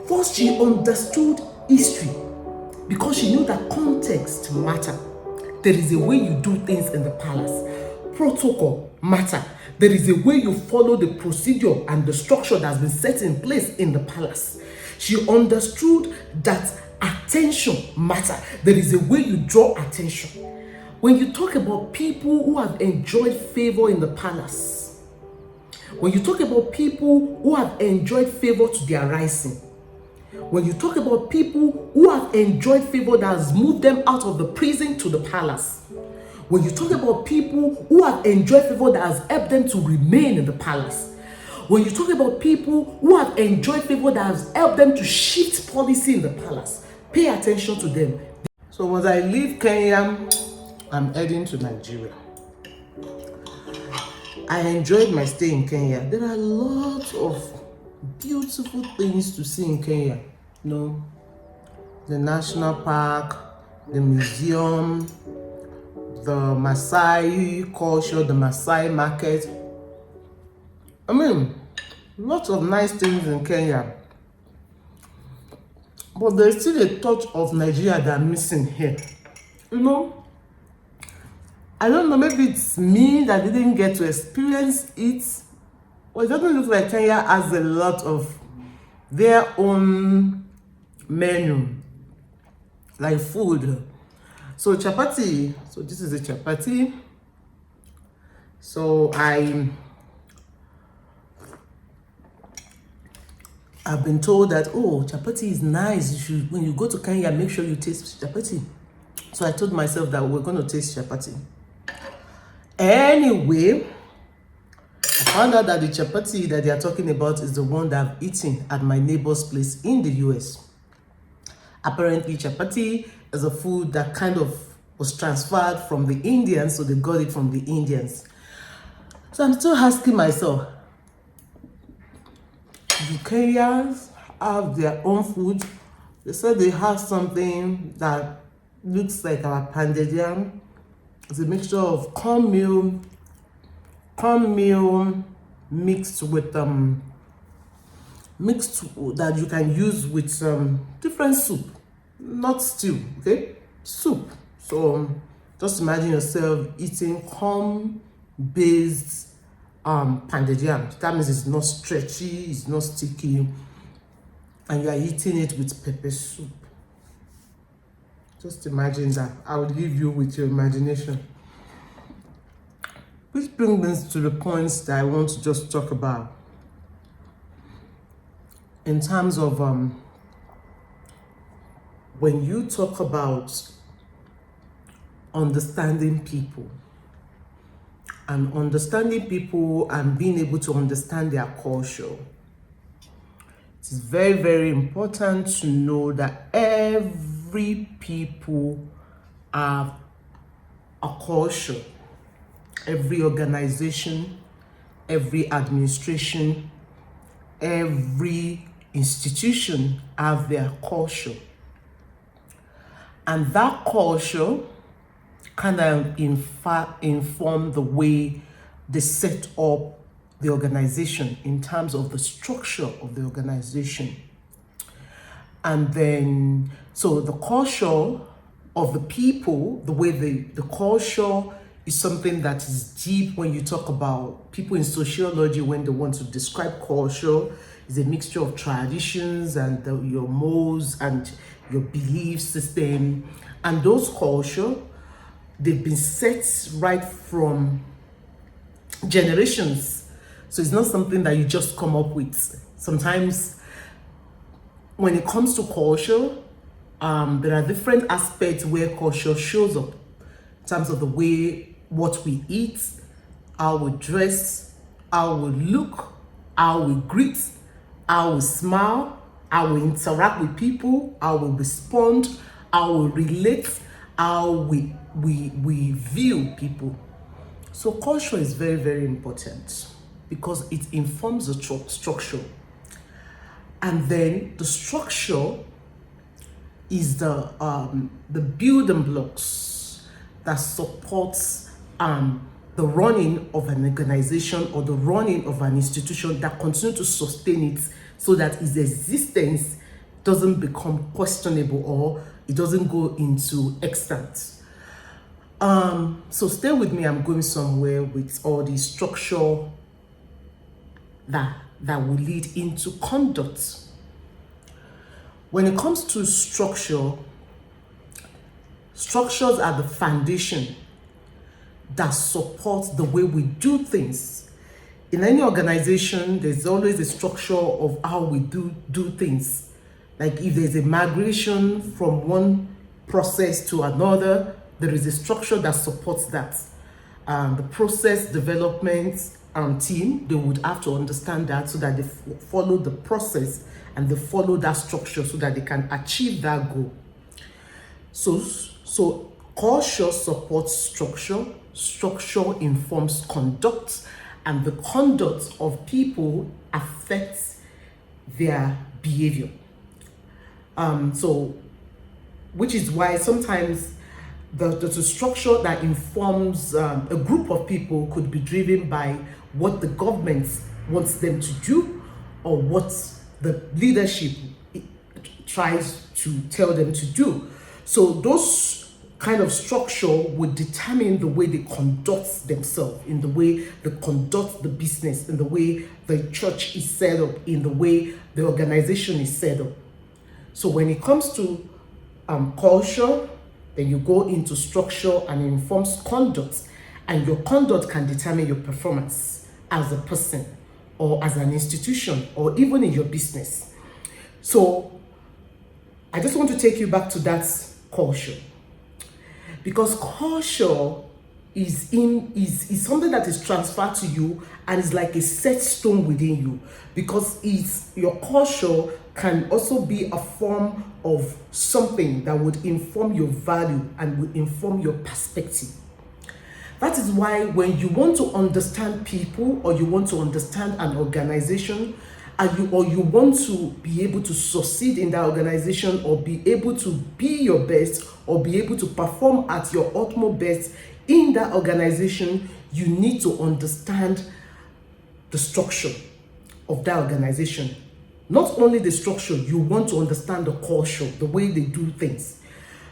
First, she understood history because she knew that context matter. There is a way you do things in the palace. Protocol matter. There is a way you follow the procedure and the structure that's been set in place in the palace. She understood that attention matter. There is a way you draw attention. When you talk about people who have enjoyed favor in the palace, when you talk about people who have enjoyed favor to their rising, when you talk about people who have enjoyed favor that has moved them out of the prison to the palace, when you talk about people who have enjoyed favor that has helped them to remain in the palace, when you talk about people who have enjoyed favor that has helped them to shift policy in the palace, pay attention to them. So once I leave Kenya, I'm heading to Nigeria. I enjoyed my stay in Kenya. There are lots of beautiful things to see in Kenya. You know, the national park, the museum, the Maasai culture, the Maasai market. I mean, lots of nice things in Kenya. But there's still a touch of Nigeria that I'm missing here. You know, I don't know, maybe it's me that didn't get to experience it. Well, it doesn't look like Kenya has a lot of their own menu, like food. So chapati, so this is a chapati. So I've been told that, oh, chapati is nice. You should, when you go to Kenya, make sure you taste chapati. So I told myself that we're going to taste chapati. Anyway, I found out that the chapati that they are talking about is the one that I've eaten at my neighbor's place in the US. Apparently, chapati is a food that kind of was transferred from the Indians, so they got it from the Indians. So I'm still asking myself, do Kenyans have their own food? They said they have something that looks like our pounded yam. It's a mixture of cornmeal mixed with that you can use with different soup, not stew, okay? Soup. So just imagine yourself eating corn-based pounded yam. That means it's not stretchy, it's not sticky, and you are eating it with pepper soup. Just imagine that. I will leave you with your imagination. Which brings me to the points that I want to just talk about. In terms of when you talk about understanding people and being able to understand their culture, it is very, very important to know that every people have a culture. Every organization, every administration, every institution have their culture. And that culture kind of inform the way they set up the organization in terms of the structure of the organization. And then, so the culture of the people, the way the culture is something that is deep. When you talk about people in sociology, when they want to describe culture, is a mixture of traditions and your modes and your belief system. And those culture, they've been set right from generations. So it's not something that you just come up with. Sometimes when it comes to culture, there are different aspects where culture shows up in terms of the way what we eat, how we dress, how we look, how we greet, how we smile, how we interact with people, how we respond, how we relate, how we view people. So culture is very, very important because it informs the structure. And then the structure is the building blocks that supports the running of an organization or the running of an institution that continue to sustain it so that its existence doesn't become questionable or it doesn't go into extant. So stay with me. I'm going somewhere with all the structure that will lead into conduct. When it comes to structure, structures are the foundation that supports the way we do things. In any organization, there's always a structure of how we do things. Like if there's a migration from one process to another, there is a structure that supports that. The process development team, they would have to understand that so that they follow the process and they follow that structure so that they can achieve that goal. So culture supports structure, structure informs conduct, and the conduct of people affects their behavior. Which is why sometimes the structure that informs a group of people could be driven by what the government wants them to do or what the leadership tries to tell them to do. So those kind of structure would determine the way they conduct themselves, in the way they conduct the business, in the way the church is set up, in the way the organization is set up. So when it comes to culture, then you go into structure and it informs conduct, and your conduct can determine your performance as a person or as an institution or even in your business. So I just want to take you back to that culture, because culture is something that is transferred to you and is like a set stone within you, because your culture can also be a form of something that would inform your value and would inform your perspective. That is why when you want to understand people or you want to understand an organization, or you want to be able to succeed in that organization or be able to be your best or be able to perform at your utmost best in that organization, you need to understand the structure of that organization. Not only the structure, you want to understand the culture, the way they do things.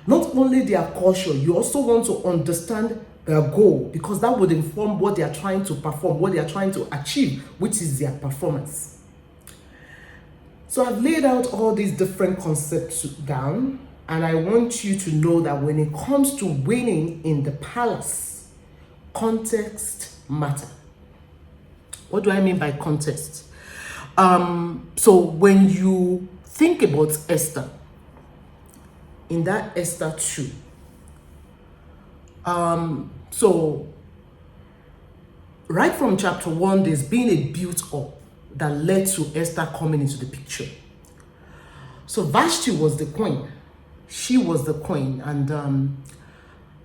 Not only their culture, you also want to understand their goal, because that would inform what they are trying to perform, what they are trying to achieve, which is their performance. So I've laid out all these different concepts down, and I want you to know that when it comes to winning in the palace, context matter. What do I mean by context? So when you think about Esther, in that Esther 2, so right from chapter 1, there's been a build up that led to Esther coming into the picture. So Vashti was the queen. She was the queen. And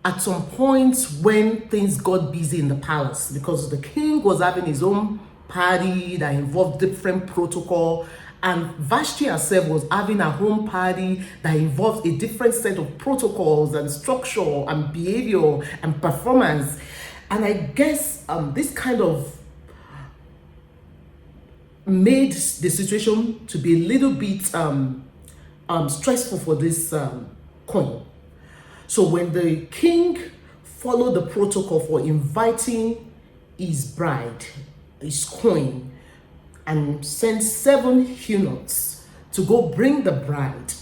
at some point when things got busy in the palace, because the king was having his own party that involved different protocol, and Vashti herself was having her own party that involved a different set of protocols and structure and behavior and performance. And I guess this kind of made the situation to be a little bit stressful for this queen. So when the king followed the protocol for inviting his bride, his queen, and sent 7 eunuchs to go bring the bride,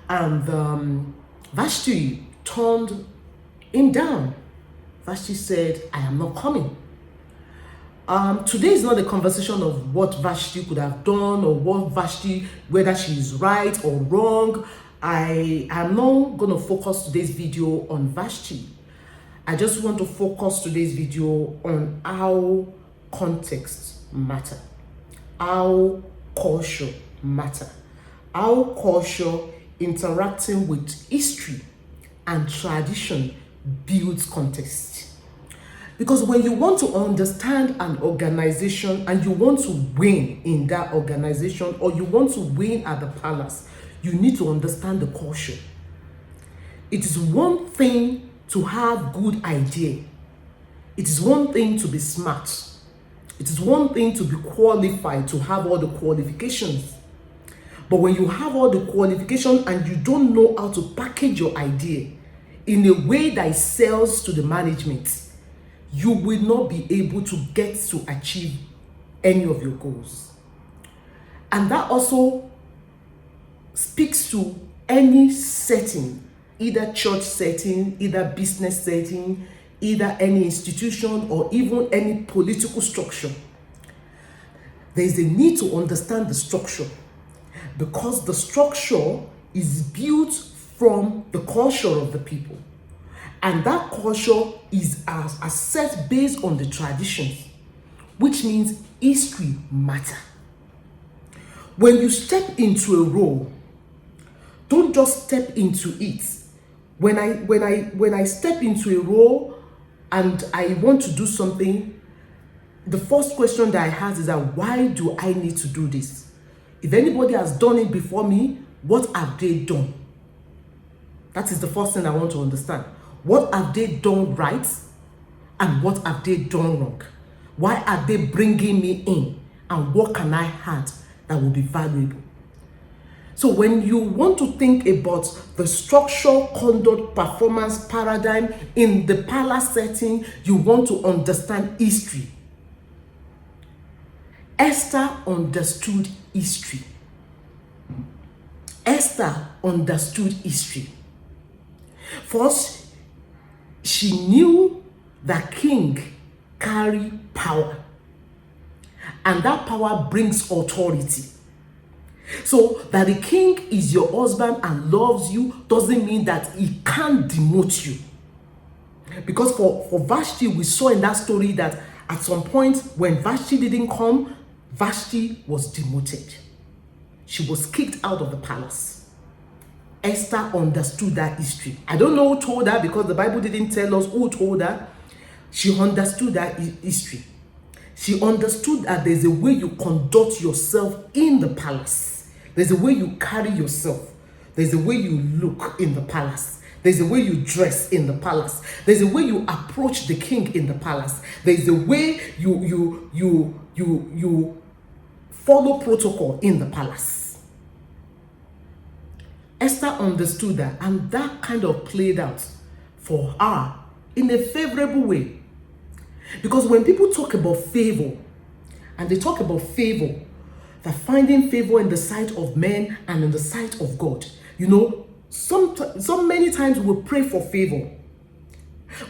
and Vashti turned him down. Vashti said, I am not coming. Today is not a conversation of what Vashti could have done or what Vashti, whether she is right or wrong. I am not going to focus today's video on Vashti. I just want to focus today's video on how context matter, how culture matter, how culture interacting with history and tradition builds context. Because when you want to understand an organization and you want to win in that organization, or you want to win at the palace, you need to understand the culture. It is one thing to have good idea. It is one thing to be smart. It is one thing to be qualified, to have all the qualifications. But when you have all the qualification and you don't know how to package your idea in a way that it sells to the management, you will not be able to get to achieve any of your goals. And that also speaks to any setting, either church setting, either business setting, either any institution, or even any political structure. There is a need to understand the structure, because the structure is built from the culture of the people. And that culture is set based on the traditions, which means history matter. When you step into a role, don't just step into it. When I step into a role and I want to do something, the first question that I ask is that, why do I need to do this? If anybody has done it before me, what have they done? That is the first thing I want to understand. What have they done right? And what have they done wrong? Why are they bringing me in? And what can I add that will be valuable? So when you want to think about the structural conduct performance paradigm in the palace setting, you want to understand history. Esther understood history. Esther understood history. First, she knew that king carry power, and that power brings authority. So that the king is your husband and loves you doesn't mean that he can't demote you. Because for Vashti, we saw in that story that at some point when Vashti didn't come, Vashti was demoted. She was kicked out of the palace. Esther understood that history. I don't know who told her, because the Bible didn't tell us who told her. She understood that history. She understood that there's a way you conduct yourself in the palace. There's a way you carry yourself. There's a way you look in the palace. There's a way you dress in the palace. There's a way you approach the king in the palace. There's a way you follow protocol in the palace. Esther understood that, and that kind of played out for her in a favorable way. Because when people talk about favor, and they talk about favor, that finding favor in the sight of men and in the sight of God, so many times we pray for favor,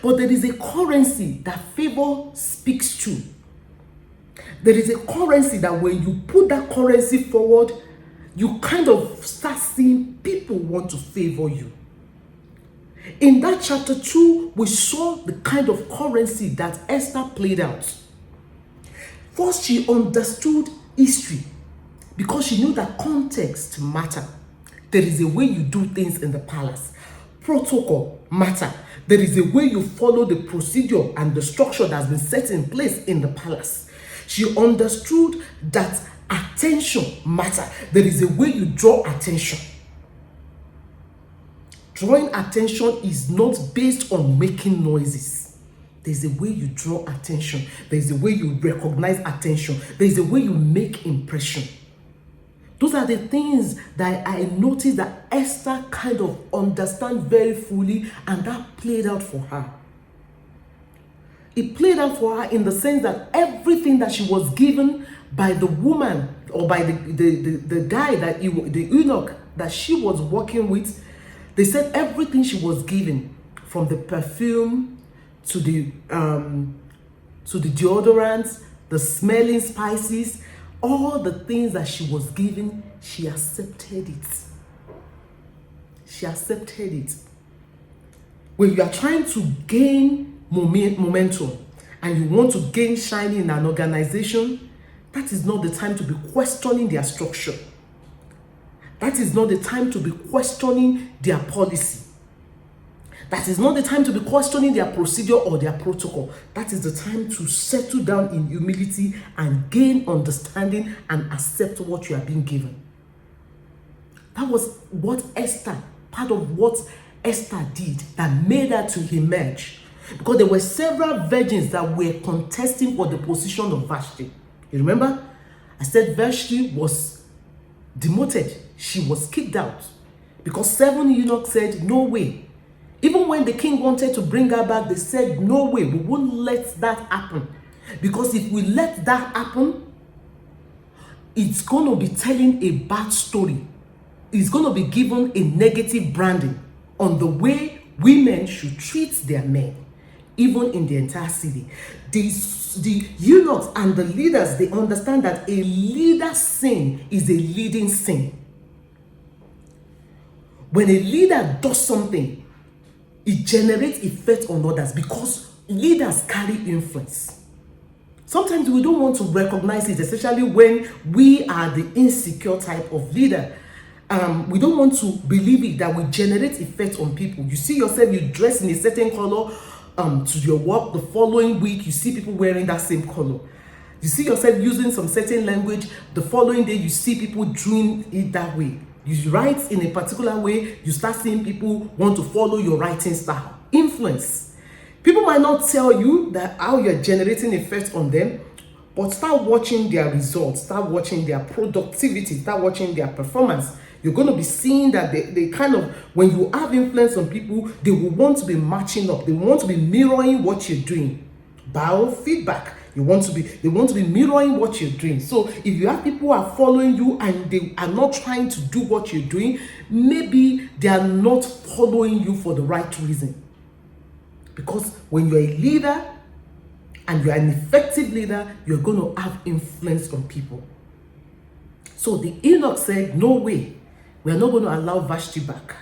but there is a currency that favor speaks to. There is a currency that when you put that currency forward, you kind of start seeing people want to favor you. In that chapter 2, we saw the kind of currency that Esther played out. First, she understood history, because she knew that context matter. There is a way you do things in the palace. Protocol matter. There is a way you follow the procedure and the structure that's been set in place in the palace. She understood that attention matter. There is a way you draw attention. Drawing attention is not based on making noises. There's a way you draw attention. There's a way you recognize attention. There's a way you make impression. Those are the things that I noticed that Esther kind of understands very fully, and that played out for her. It played out for her in the sense that everything that she was given by the woman, or by the guy, the eunuch that she was working with, they said everything she was given, from the perfume to the deodorants, the smelling spices, all the things that she was given, she accepted it. She accepted it. When you are trying to gain momentum and you want to gain shine in an organization, that is not the time to be questioning their structure. That is not the time to be questioning their policy. That is not the time to be questioning their procedure or their protocol. That is the time to settle down in humility and gain understanding and accept what you are being given. That was what part of what Esther did that made her to emerge. Because there were several virgins that were contesting for the position of Vashti. You remember? I said Vashti was demoted. She was kicked out because 7 eunuchs said, no way. Even when the king wanted to bring her back, they said, no way, we won't let that happen. Because if we let that happen, it's going to be telling a bad story. It's going to be given a negative branding on the way women should treat their men, even in the entire city. The eunuchs and the leaders, they understand that a leader's sin is a leading sin. When a leader does something, it generates effect on others because leaders carry influence. Sometimes we don't want to recognize it, especially when we are the insecure type of leader. We don't want to believe it that we generate effect on people. You see yourself, you dress in a certain color to your work. The following week, you see people wearing that same color. You see yourself using some certain language. The following day, you see people doing it that way. You write in a particular way, you start seeing people want to follow your writing style. Influence. People might not tell you that how you're generating effect on them, but start watching their results, start watching their productivity, start watching their performance. You're going to be seeing that they kind of, when you have influence on people, they will want to be matching up. They want to be mirroring what you're doing. Biofeedback. They want to be mirroring what you're doing. So if you have people who are following you and they are not trying to do what you're doing, maybe they are not following you for the right reason. Because when you're a leader and you're an effective leader, you're going to have influence on people. So the eunuch said, no way, we are not going to allow Vashti back.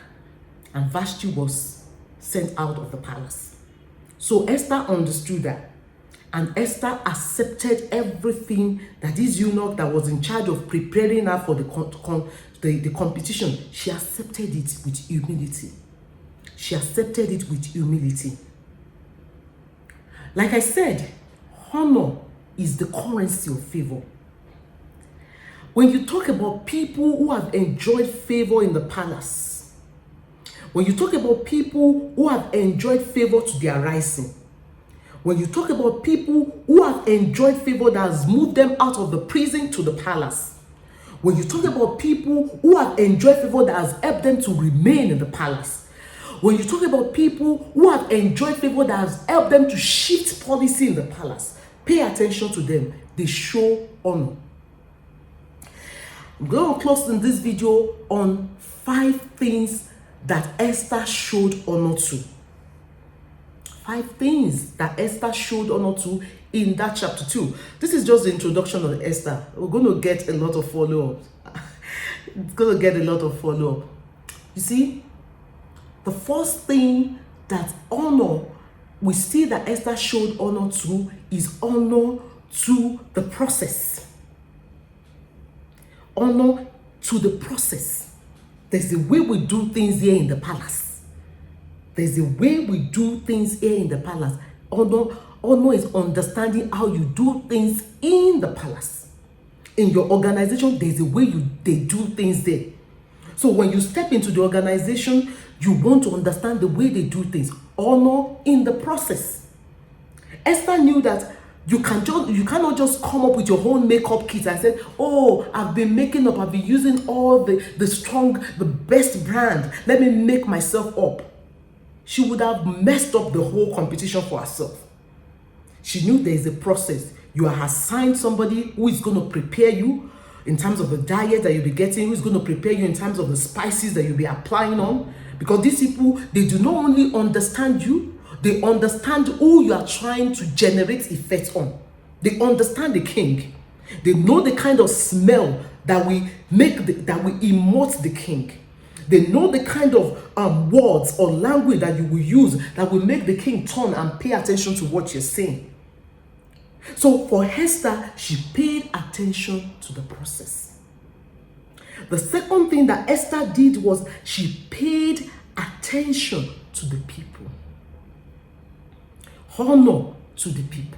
And Vashti was sent out of the palace. So Esther understood that. And Esther accepted everything that this eunuch that was in charge of preparing her for the competition, she accepted it with humility. She accepted it with humility. Like I said, honor is the currency of favor. When you talk about people who have enjoyed favor in the palace, when you talk about people who have enjoyed favor to their rising, when you talk about people who have enjoyed favor that has moved them out of the prison to the palace, when you talk about people who have enjoyed favor that has helped them to remain in the palace, when you talk about people who have enjoyed favor that has helped them to shift policy in the palace, pay attention to them. They show honor. I'm going to close in this video on 5 things that Esther showed honor to. 5 things that Esther showed honor to in that chapter 2. This is just the introduction of Esther. We're going to get a lot of follow-up. It's going to get a lot of follow-up. You see, the first thing that honor, we see that Esther showed honor to is honor to the process. Honor to the process. There's a way we do things here in the palace. There's a way we do things here in the palace. Honor is understanding how you do things in the palace. In your organization, there's a way they do things there. So when you step into the organization, you want to understand the way they do things. Honor in the process. Esther knew that you cannot just come up with your own makeup kit and say, oh, I've been making up, I've been using all the best brand. Let me make myself up. She would have messed up the whole competition for herself. She knew there is a process. You are assigned somebody who is going to prepare you in terms of the diet that you'll be getting, who is going to prepare you in terms of the spices that you'll be applying on. Because these people, they do not only understand you, they understand who you are trying to generate effect on. They understand the king. They know the kind of smell that we emote the king. They know the kind of words or language that you will use that will make the king turn and pay attention to what you're saying. So for Esther, she paid attention to the process. The second thing that Esther did was she paid attention to the people. Honor to the people.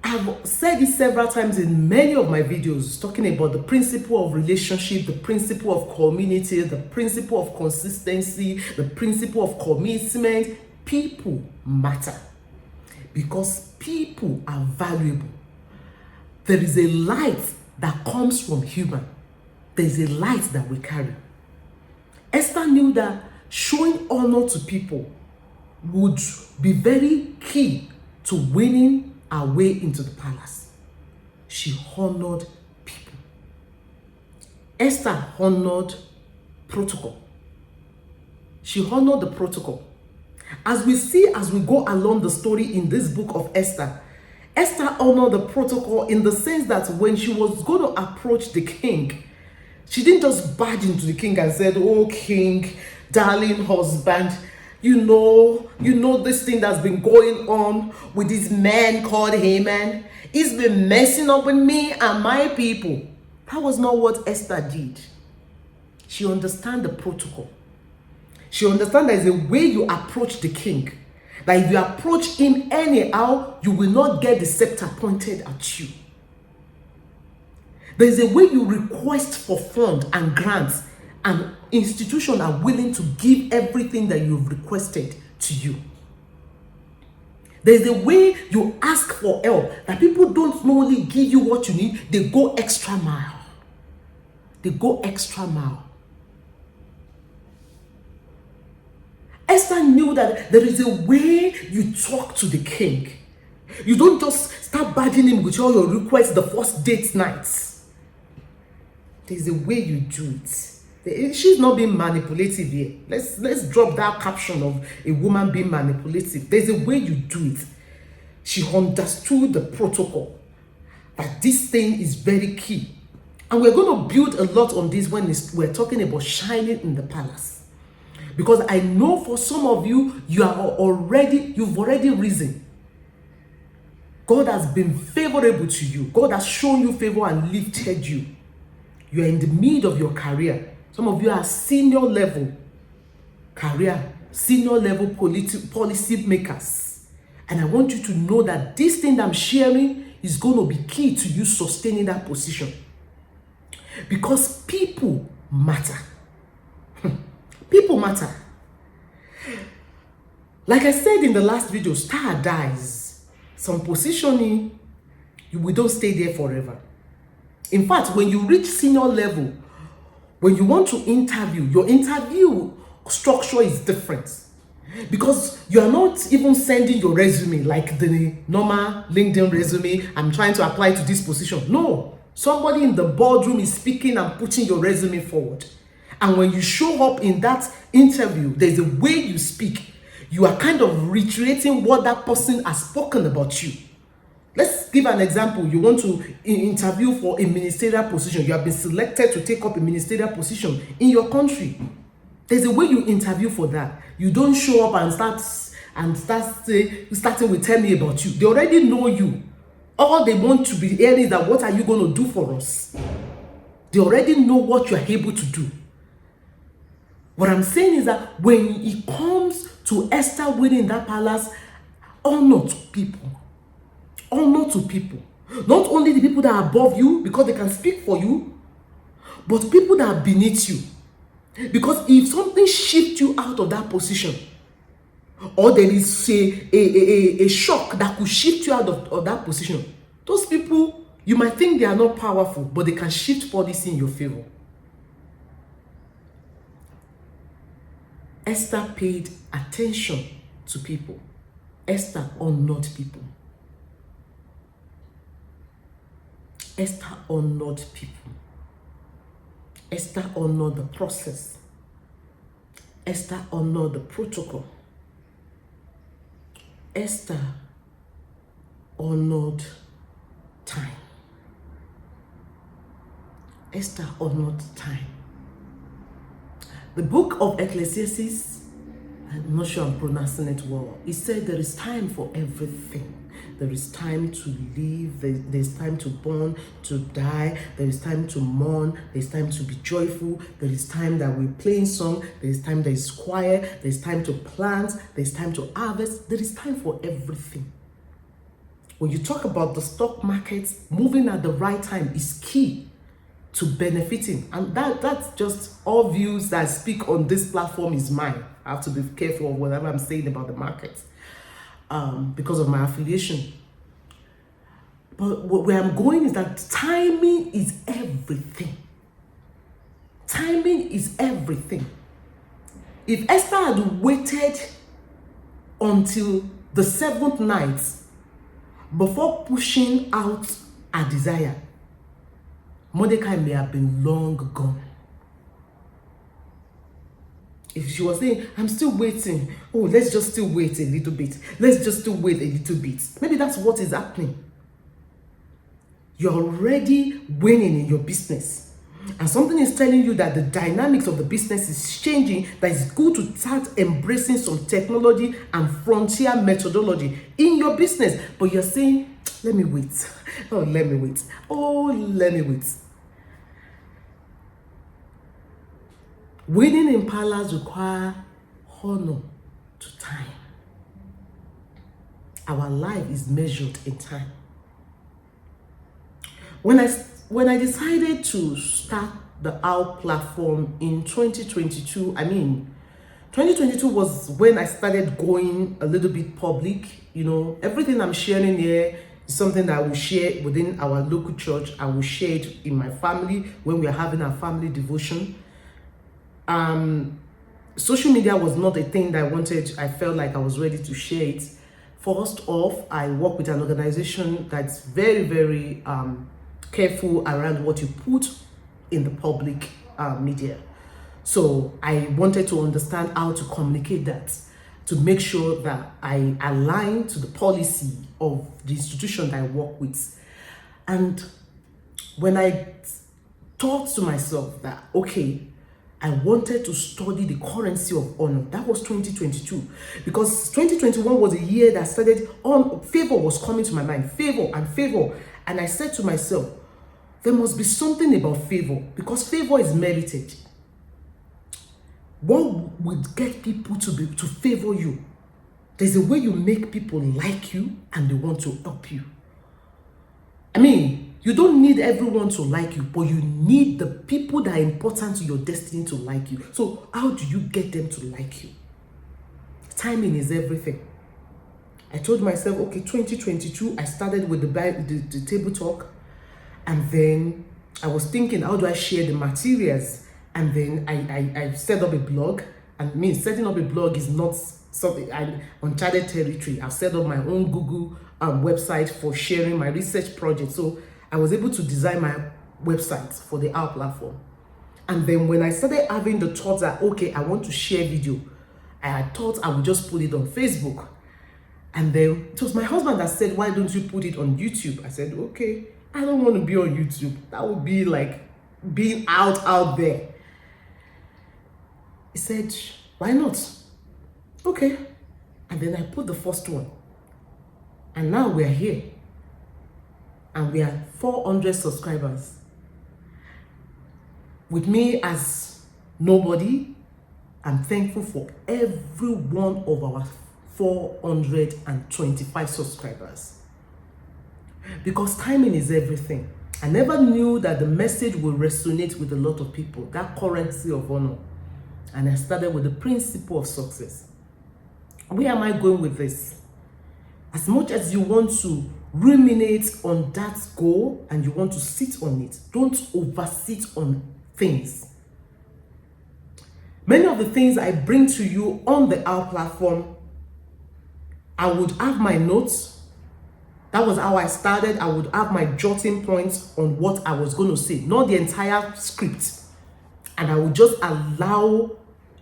I've said it several times in many of my videos, talking about the principle of relationship, the principle of community, the principle of consistency, the principle of commitment. People matter because people are valuable. There is a light that comes from human. There's a light that we carry. Esther knew that showing honor to people would be very key to winning our way into the palace. She honored people. Esther honored protocol. She honored the protocol. As we see, as we go along the story in this book of Esther, Esther honored the protocol in the sense that when she was going to approach the king, she didn't just barge into the king and said, "Oh, king, darling husband, you know this thing that's been going on with this man called Haman. He's been messing up with me and my people." That was not what Esther did. She understands the protocol. She understands there's a way you approach the king. That if you approach him anyhow, you will not get the scepter pointed at you. There's a way you request for funds and grants, and institutions are willing to give everything that you've requested to you. There's a way you ask for help, that people don't only give you what you need, they go extra mile. They go extra mile. Esther knew that there is a way you talk to the king. You don't just start barging him with all your requests the first date nights. There's a way you do it. She's not being manipulative here. Let's drop that caption of a woman being manipulative. There's a way you do it. She understood the protocol, that this thing is very key. And we're going to build a lot on this when we're talking about shining in the palace. Because I know for some of you, you've already risen. God has been favorable to you. God has shown you favor and lifted you. You are in the mid of your career. Some of you are senior level career, senior level policy makers. And I want you to know that this thing that I'm sharing is going to be key to you sustaining that position. Because people matter. People matter. Like I said in the last video, star dies. Some positioning, we don't stay there forever. In fact, when you reach senior level, when you want to interview, your interview structure is different. Because you are not even sending your resume like the normal LinkedIn resume. I'm trying to apply to this position. No, somebody in the boardroom is speaking and putting your resume forward. And when you show up in that interview, there's a way you speak. You are kind of reiterating what that person has spoken about you. Let's give an example. You want to interview for a ministerial position. You have been selected to take up a ministerial position in your country. There's a way you interview for that. You don't show up and starting with "tell me about you." They already know you. All they want to be hearing is that, what are you going to do for us? They already know what you are able to do. What I'm saying is that when it comes to Esther winning that palace, honor to people. Honor to people. Not only the people that are above you, because they can speak for you, but people that are beneath you. Because if something shifts you out of that position, or there is a shock that could shift you out of that position, those people, you might think they are not powerful, but they can shift policy in your favor. Esther paid attention to people. Esther honored people. Esther honored people. Esther honored the process. Esther honored the protocol. Esther honored time. Esther honored time. The book of Ecclesiastes, I'm not sure I'm pronouncing it well, it said there is time for everything. There is time to live, there's time to born, to die, there is time to mourn, there's time to be joyful, there is time that we play in song, there is time that is quiet, there's time to plant, there's time to harvest, there is time for everything. When you talk about the stock market, moving at the right time is key to benefiting. And that's just all views that I speak on this platform is mine. I have to be careful of whatever I'm saying about the market because of my affiliation. But where I'm going is that timing is everything. Timing is everything. If Esther had waited until the 7th night before pushing out her desire, Mordecai may have been long gone. If she was saying, I'm still waiting, oh, let's just still wait a little bit. Let's just still wait a little bit. Maybe that's what is happening. You're already winning in your business. And something is telling you that the dynamics of the business is changing, that it's good to start embracing some technology and frontier methodology in your business. But you're saying, let me wait. Oh, let me wait. Oh, let me wait. Winning in palace requires honor to time. Our life is measured in time. When I decided to start the OWL platform in 2022, 2022 was when I started going a little bit public. Everything I'm sharing here is something that I will share within our local church. I will share it in my family when we are having our family devotion. Social media was not a thing that I felt like I was ready to share it. First off, I work with an organization that's very, very careful around what you put in the public media. So I wanted to understand how to communicate that, to make sure that I align to the policy of the institution that I work with. And when I thought to myself that, okay, I wanted to study the currency of honor. That was 2022. Because 2021 was a year that started on favor was coming to my mind. Favor and favor. And I said to myself, there must be something about favor, because favor is merited. What would get people to favor you? There's a way you make people like you and they want to help you. You don't need everyone to like you, but you need the people that are important to your destiny to like you. So how do you get them to like you? Timing is everything. I told myself, okay, 2022, I started with the table talk. And then I was thinking, how do I share the materials? And then I set up a blog. And setting up a blog is not something uncharted territory. I've set up my own Google website for sharing my research project. So I was able to design my website for the OWL platform. And then when I started having the thought that, okay, I want to share video, I had thought I would just put it on Facebook. And then it was my husband that said, why don't you put it on YouTube? I said, okay, I don't want to be on YouTube. That would be like being out there. He said, why not? Okay. And then I put the first one. And now we're here. And we are 400 subscribers. With me as nobody, I'm thankful for every one of our 425 subscribers. Because timing is everything. I never knew that the message will resonate with a lot of people, that currency of honor. And I started with the principle of success. Where am I going with this? As much as you want to ruminate on that goal and you want to sit on it, don't oversit on things. Many of the things I bring to you on the OWL platform, I would have my notes. That was how I started. I would have my jotting points on what I was going to say, not the entire script. And I would just allow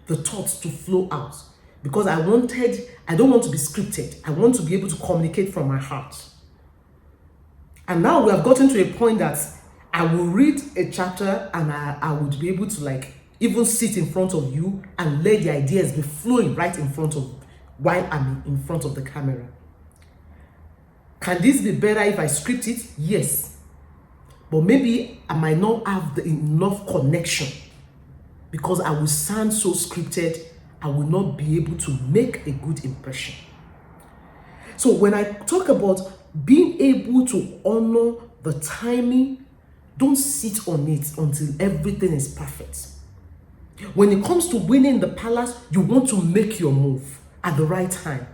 the thoughts to flow out, because I don't want to be scripted. I want to be able to communicate from my heart. And now we have gotten to a point that I will read a chapter and I would be able to even sit in front of you and let the ideas be flowing right in front of, while I'm in front of the camera. Can this be better if I script it? Yes. But maybe I might not have enough connection, because I will sound so scripted, I will not be able to make a good impression. So when I talk about being able to honor the timing, don't sit on it until everything is perfect. When it comes to winning the palace, you want to make your move at the right time.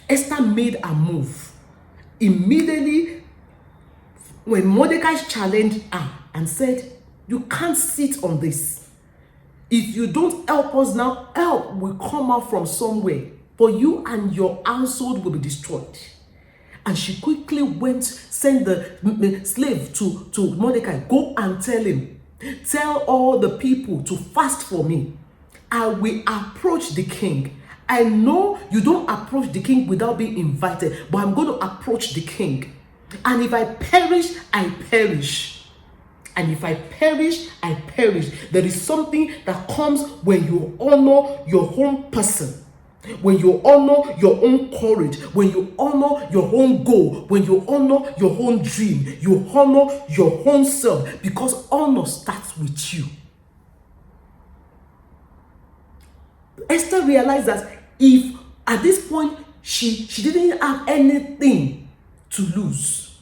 Esther made a move. Immediately, when Mordecai challenged her and said, you can't sit on this. If you don't help us now, help will come out from somewhere, but you and your household will be destroyed. And she quickly sent the slave to Mordecai, go and tell him, tell all the people to fast for me. I will approach the king. I know you don't approach the king without being invited, but I'm going to approach the king. And if I perish, I perish. And if I perish, I perish. There is something that comes when you honor your own person. When you honor your own courage, when you honor your own goal, when you honor your own dream, you honor your own self, because honor starts with you. Esther realized that if at this point she didn't have anything to lose,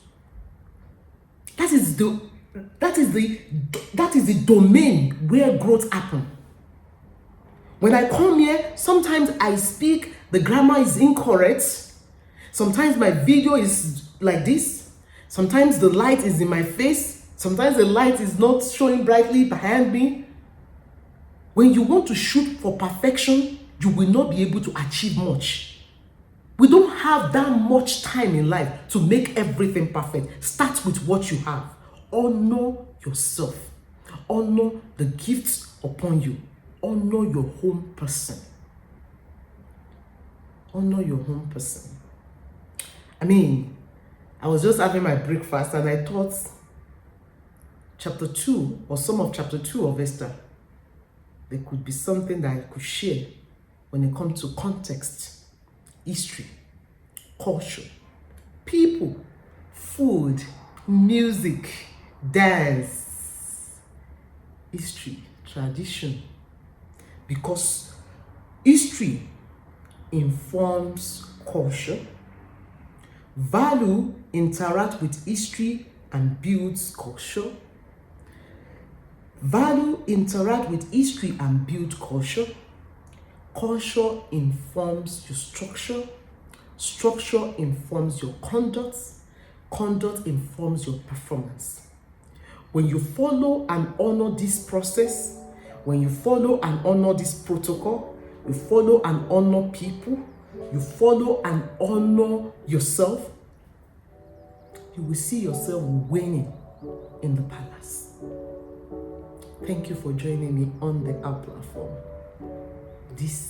that is the domain where growth happens. When I come here, sometimes I speak, the grammar is incorrect. Sometimes my video is like this. Sometimes the light is in my face. Sometimes the light is not showing brightly behind me. When you want to shoot for perfection, you will not be able to achieve much. We don't have that much time in life to make everything perfect. Start with what you have. Honor yourself. Honor the gifts upon you. Honor your own person. Honor your own person. I was just having my breakfast and I thought chapter 2 or some of chapter 2 of Esther, there could be something that I could share when it comes to context, history, culture, people, food, music, dance, history, tradition. Because history informs culture, value interact with history and builds culture. Value interact with history and build culture. Culture informs your structure. Structure informs your conduct. Conduct informs your performance. When you follow and honor this process, when you follow and honor this protocol, you follow and honor people, you follow and honor yourself, you will see yourself winning in the palace. Thank you for joining me on the Our Platform. This